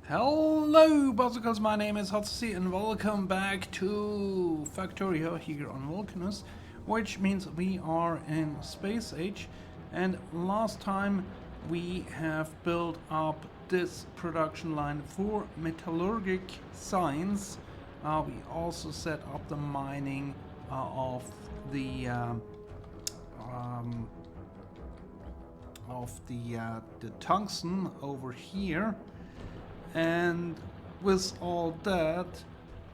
Hello, Buzzicles, my name is Hotsi and welcome back to Factorio here on Vulcanus, which means we are in Space Age. And last time we have built up this production line for Metallurgic science. We also set up the mining of the tungsten over here. And with all that,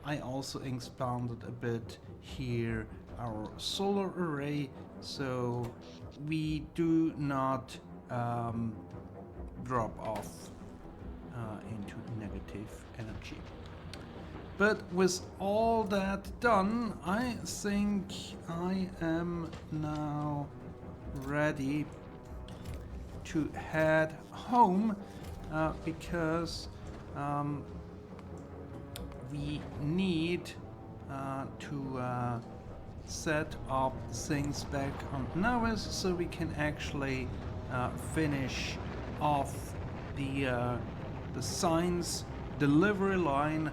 I also expanded a bit here our solar array, so we do not drop off into negative energy. But with all that done, I think I am now ready to head home because we need to set up things back on Nauvis so we can actually finish off the science delivery line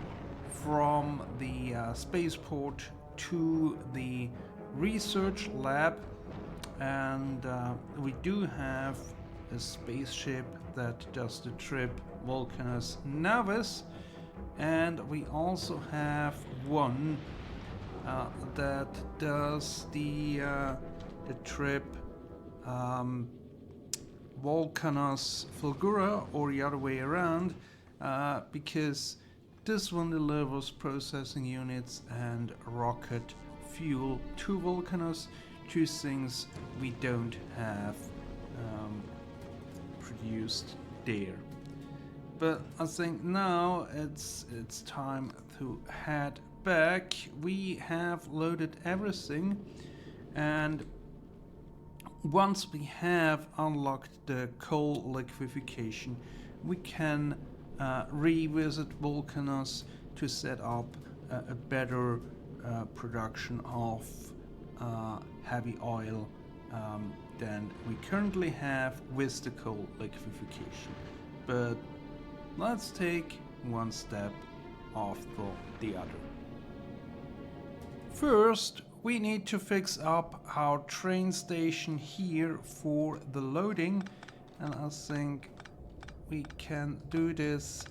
from the spaceport to the research lab. And we do have a spaceship that does the trip Vulcanus Nauvis, and we also have one that does the trip Vulcanus Fulgura, or the other way around, because this one delivers processing units and rocket fuel to Vulcanus, two things we don't have produced there. But I think now it's time to head back. We have loaded everything, and once we have unlocked the coal liquefaction, we can revisit Vulcanus to set up a better production of heavy oil than we currently have with the coal liquefaction. But let's take one step after the other. First, we need to fix up our train station here for the loading, and I think we can do this.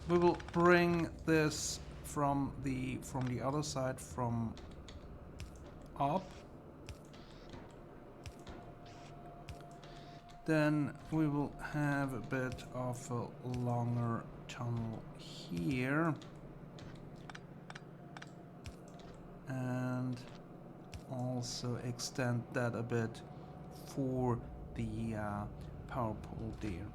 We will bring this from the other side, from up. Then we will have a bit of a longer tunnel here, and also extend that a bit for the power pole there.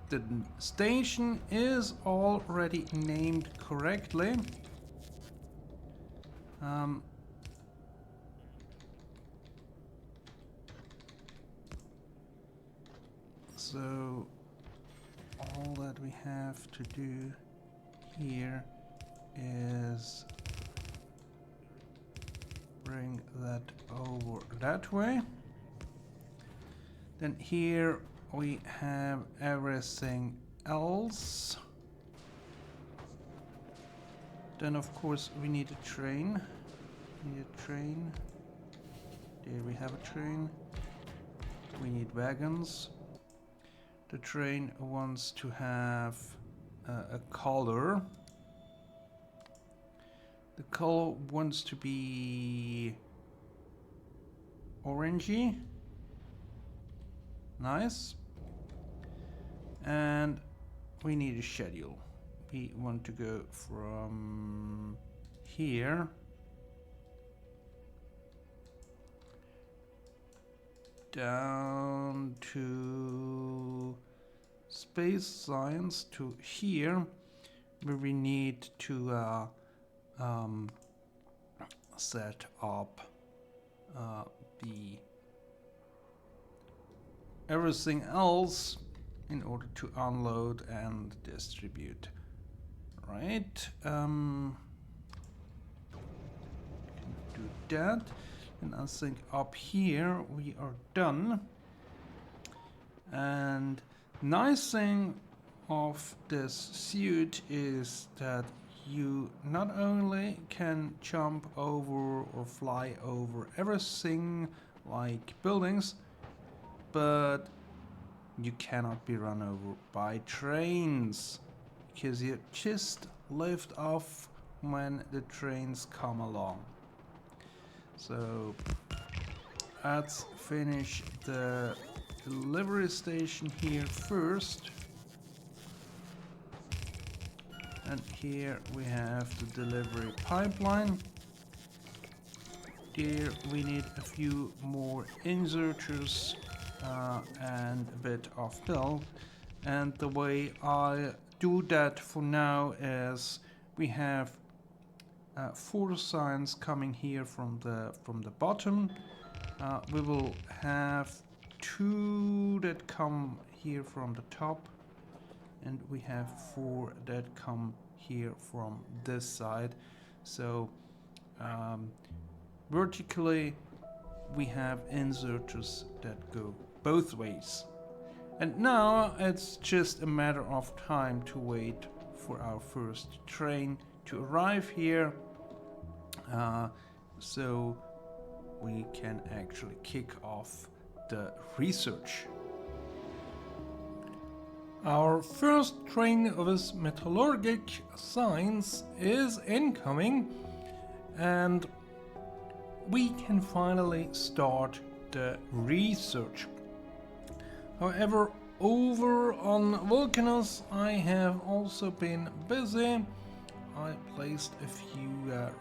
The station is already named correctly. So all that we have to do here is bring that over that way. Then here we have everything else. Then of course we need a train. There we have a train. We need wagons. The train wants to have a color. The color wants to be orangey. Nice. And we need a schedule. We want to go from here down to space science to here, where we need to set up the everything else in order to unload and distribute. Right? Do that. And I think up here we are done. And nice thing of this suit is that you not only can jump over or fly over everything like buildings, but you cannot be run over by trains, because you just lift off when the trains come along. So let's finish the delivery station here first. And here we have the delivery pipeline. Here we need a few more inserters and a bit of build. And the way I do that for now is we have 4 signs coming here from the bottom. We will have 2 that come here from the top, and we have 4 that come here from this side. So vertically we have inserters that go both ways. And now it's just a matter of time to wait for our first train to arrive here, so we can actually kick off the research. Our first train of this Metallurgic science is incoming, and we can finally start the research. However, over on Vulcanus I have also been busy. I placed a few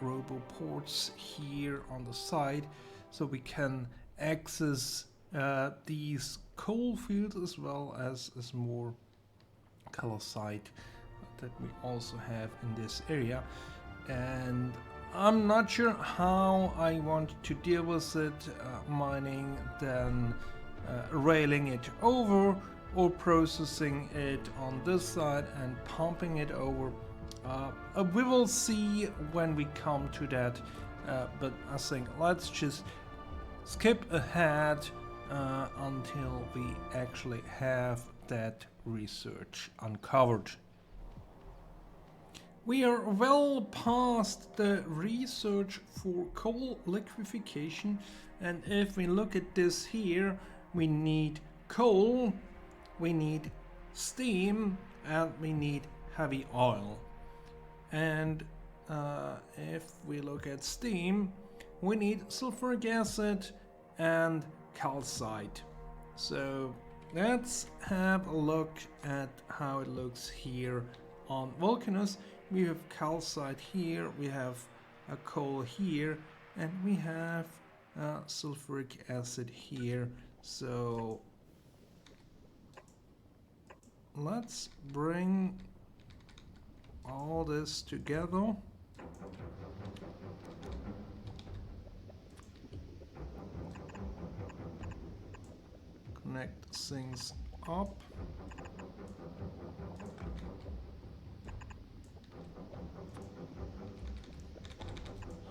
roboports here on the side so we can access these coal fields as well as more calcite that we also have in this area. And I'm not sure how I want to deal with it, mining, then railing it over, or processing it on this side and pumping it over. We will see when we come to that, but I think let's just skip ahead until we actually have that research uncovered. We are well past the research for coal liquefaction, and if we look at this here, we need coal, we need steam, and we need heavy oil. And if we look at steam, we need sulfuric acid and calcite. So let's have a look at how it looks here on Vulcanus. We have calcite here, we have a coal here, and we have sulfuric acid here. So let's bring all this together. Connect things up.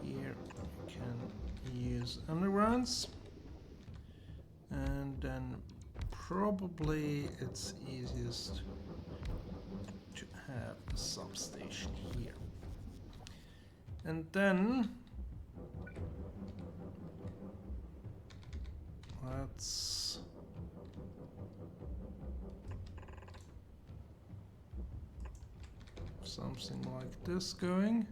Here we can use undergrounds, and then probably it's easiest to have a substation here. And then let's something like this going.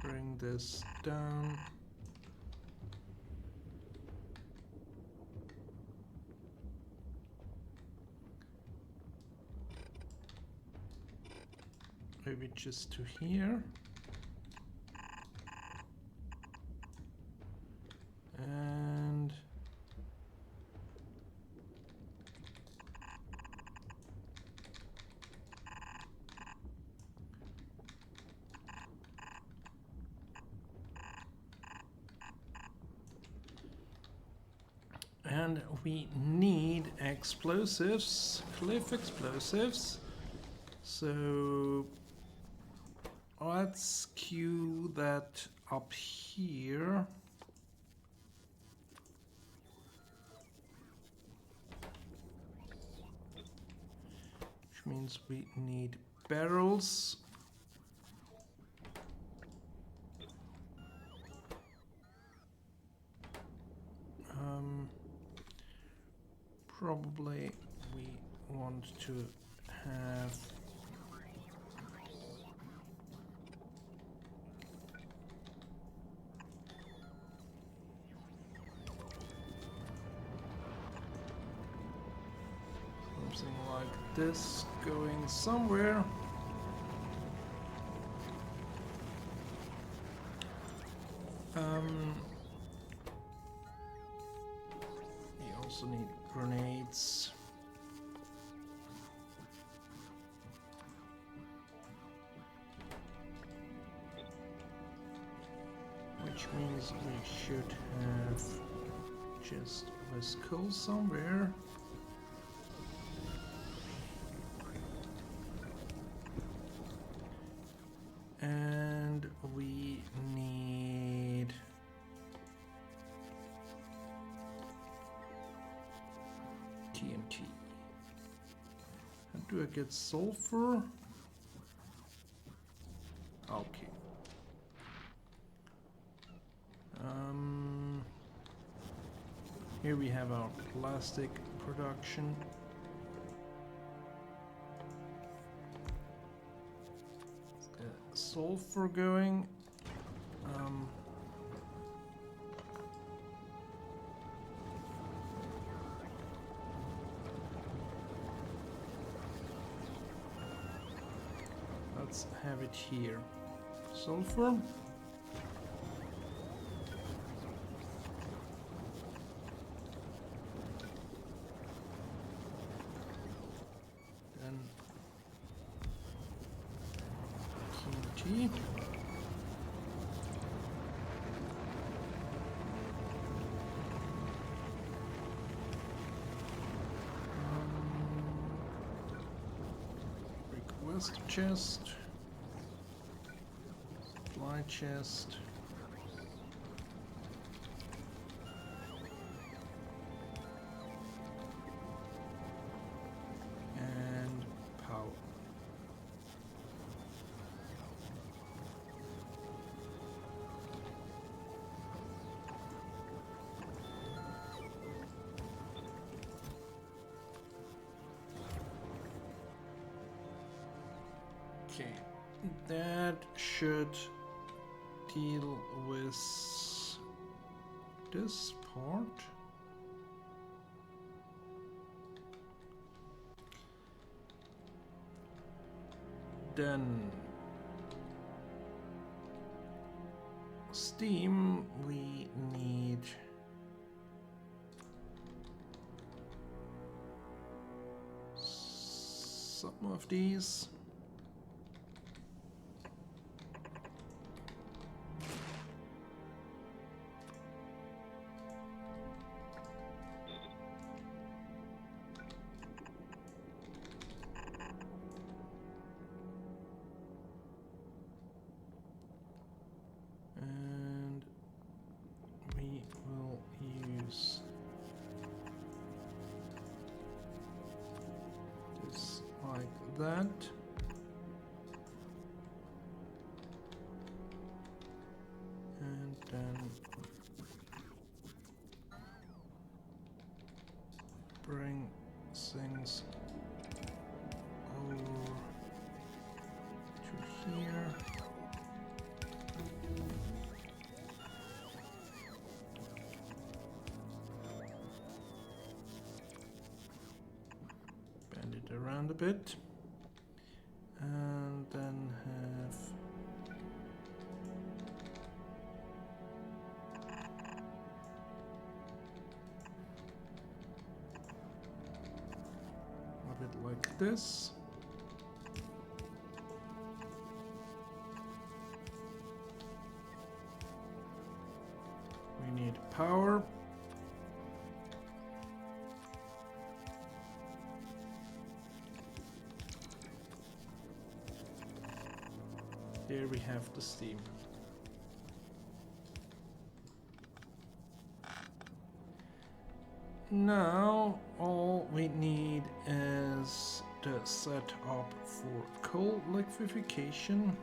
Bring this down. Maybe just to here. And And we need explosives, cliff explosives. So let's queue that up here. Which means we need barrels. Probably we want to have something like this going somewhere. We also need grenades. Which means we should have just this coal somewhere. And we need TNT. How do I get sulfur? Okay. Here we have our plastic production. Sulfur going. Let's have it here. Sulfur. Then TNT. Request chest. Supply chest. And power. Okay, that should deal with this part. Then steam, we need some of these. And we will use this like that. And then bring things over to here. Bend it around a bit. And then have a bit like this. We need power. Here we have the steam. Now all we need is the setup for coal liquefaction.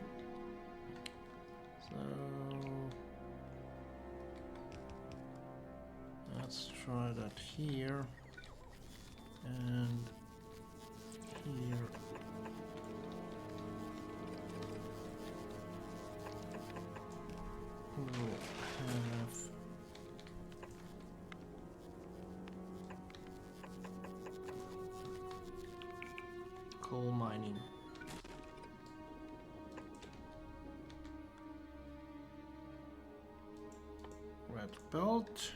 So let's try that here and here. We'll have coal mining. Red belt.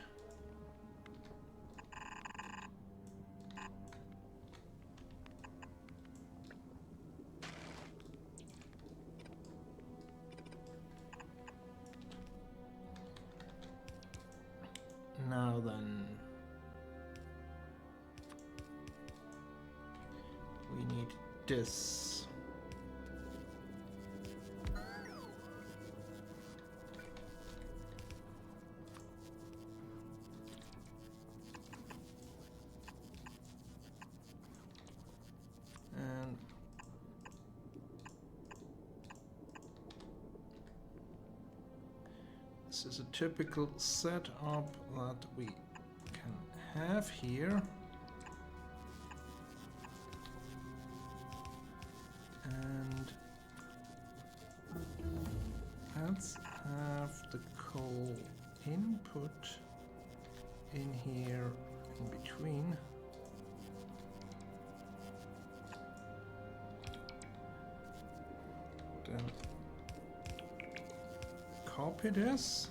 Now then, we need this. And this is a typical setup that we can have here. And let's have the coal input in here in between. Then copy this.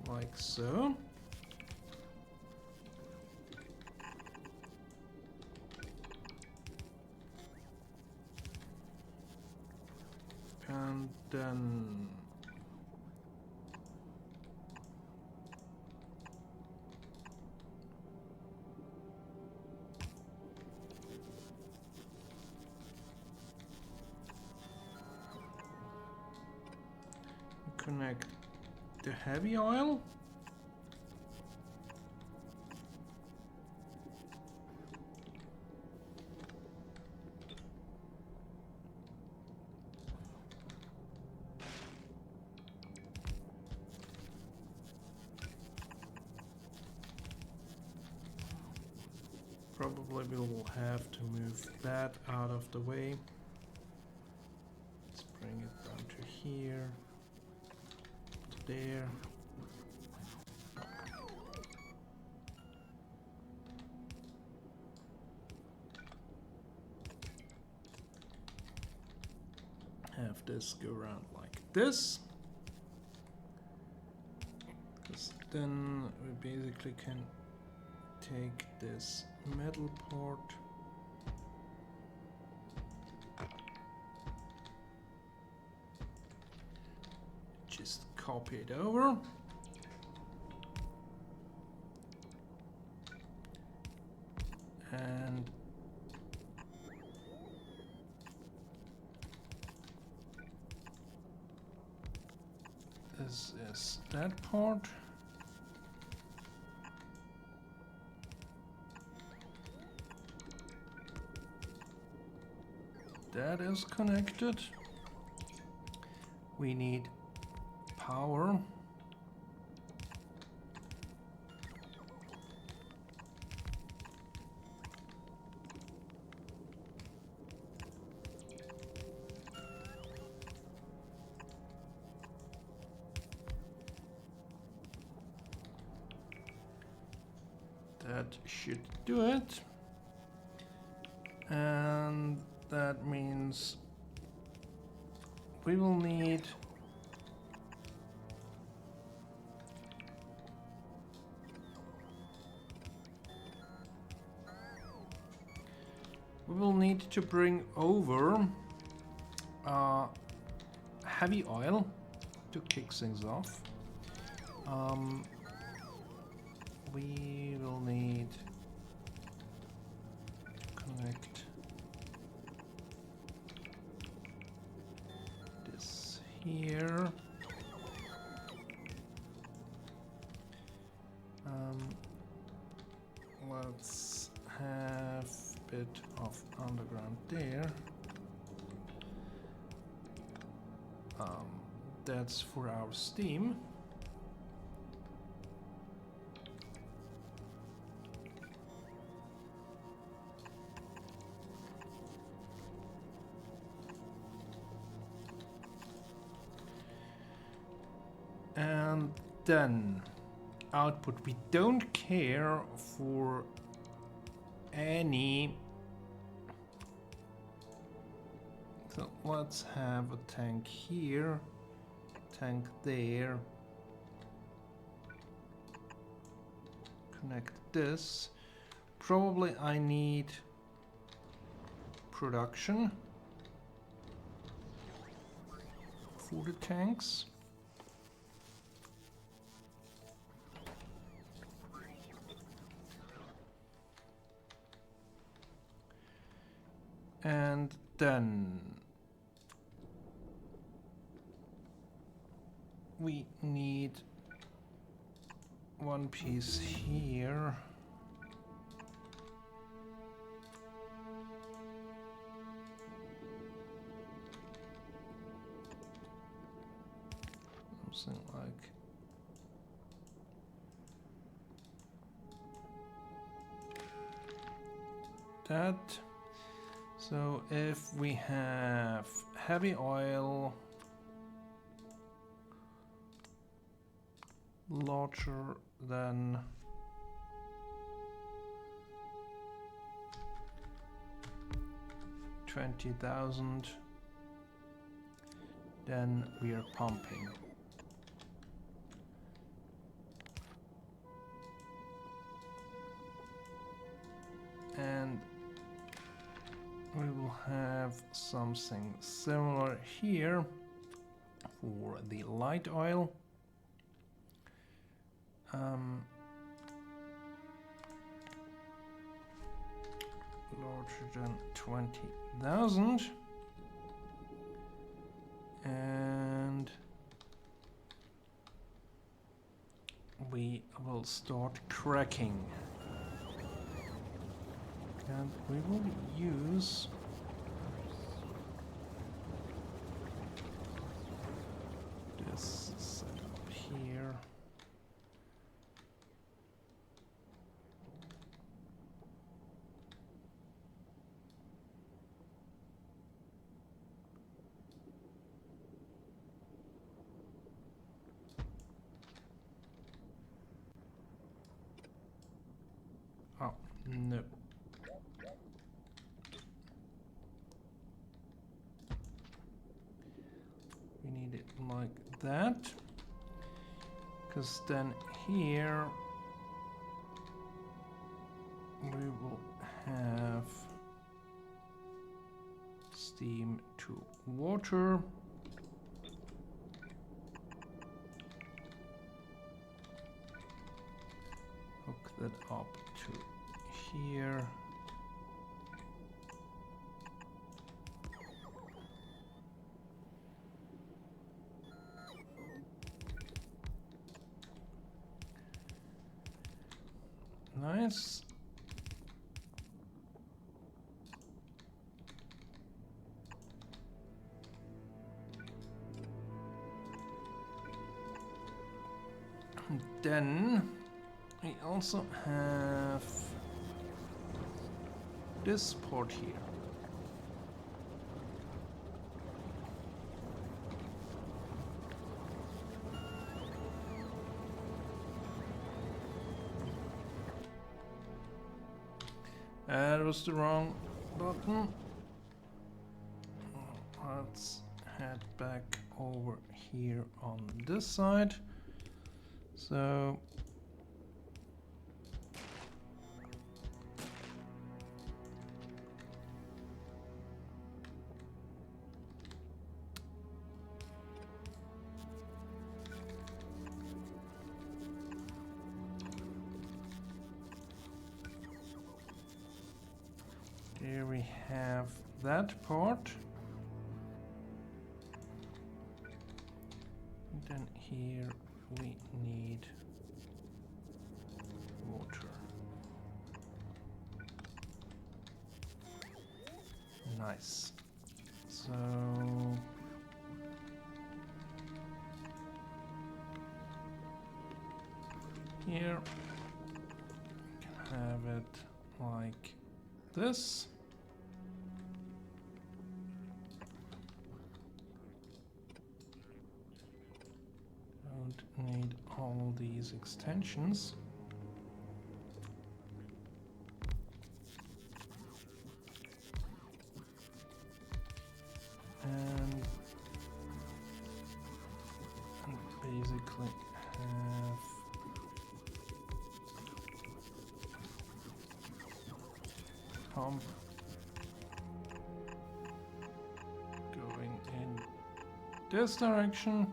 Like so. And then connect the heavy oil. Probably we will have to move that out of the way. Let's bring it down to here, to there. Have this go around like this. Because then we basically can take this metal part, just copy it over, and this is that part. That is connected. We need power. That should do it. And that means we will need to bring over heavy oil to kick things off. We will need here. Let's have a bit of underground there. That's for our steam. And then output. We don't care for any. So let's have a tank here, tank there. Connect this. Probably I need production for the tanks. And then we need one piece here. Something like that. So if we have heavy oil larger than 20,000, then we are pumping. And we will have something similar here for the light oil. Larger than 20,000. And we will start cracking. And we will use this setup here. Oh, no. We need it like that, because then here we will have steam to water. Hook that up to here. Nice. And then we also have this port here. That was the wrong button. Let's head back over here on this side. So here we have that part. here we need water. Nice. So here we can have it like this. Don't need all these extensions. And basically have pump going in this direction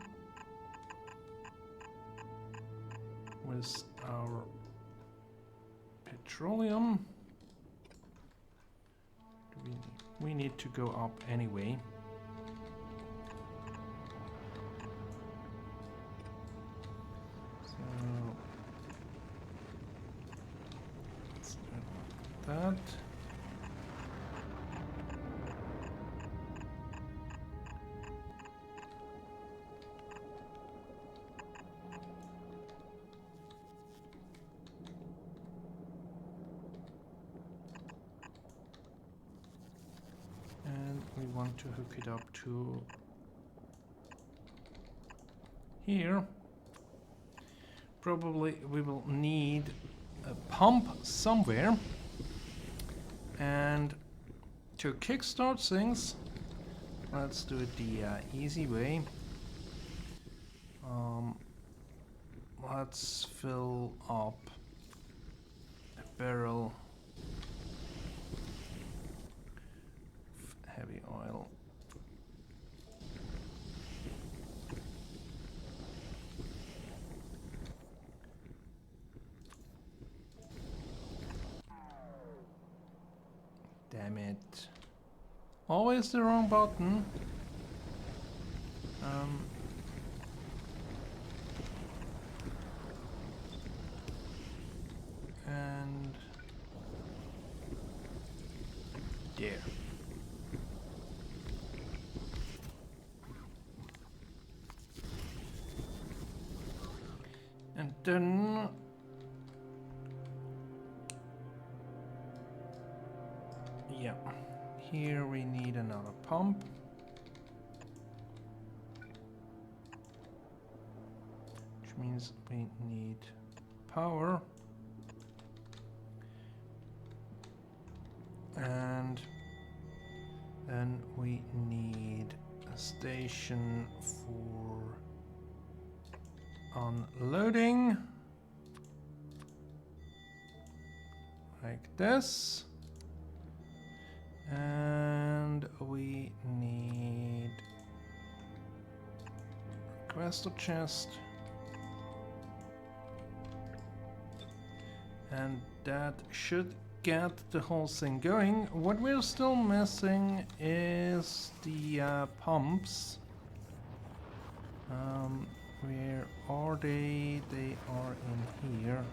with our petroleum. We need to go up anyway. That. And we want to hook it up to here. Probably we will need a pump somewhere. And to kickstart things, let's do it the easy way. Let's fill up a barrel of heavy oil. Damn it. Always the wrong button. And there. And then yeah, here we need another pump. Which means we need power. And then we need a station for unloading. Like this. And we need requester chest. And that should get the whole thing going. What we're still missing is the pumps. Where are they? They are in here.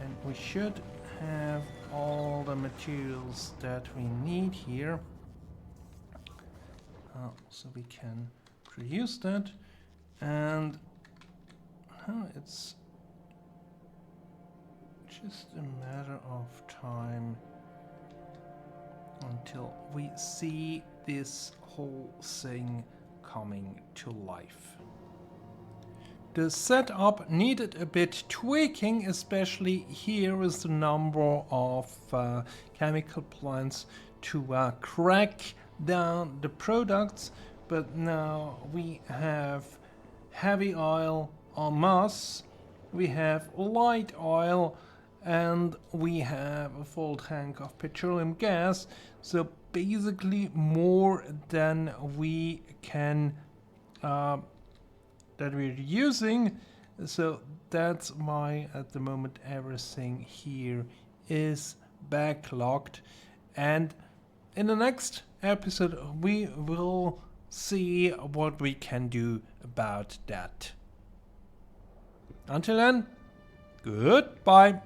And we should have all the materials that we need here. So we can produce that. And it's just a matter of time until we see this whole thing coming to life. The setup needed a bit tweaking, especially here with the number of chemical plants to crack down the products, but now we have heavy oil en masse, we have light oil, and we have a full tank of petroleum gas, so basically more than we can that we're using. So that's why at the moment everything here is backlogged, and in the next episode we will see what we can do about that. Until then, goodbye.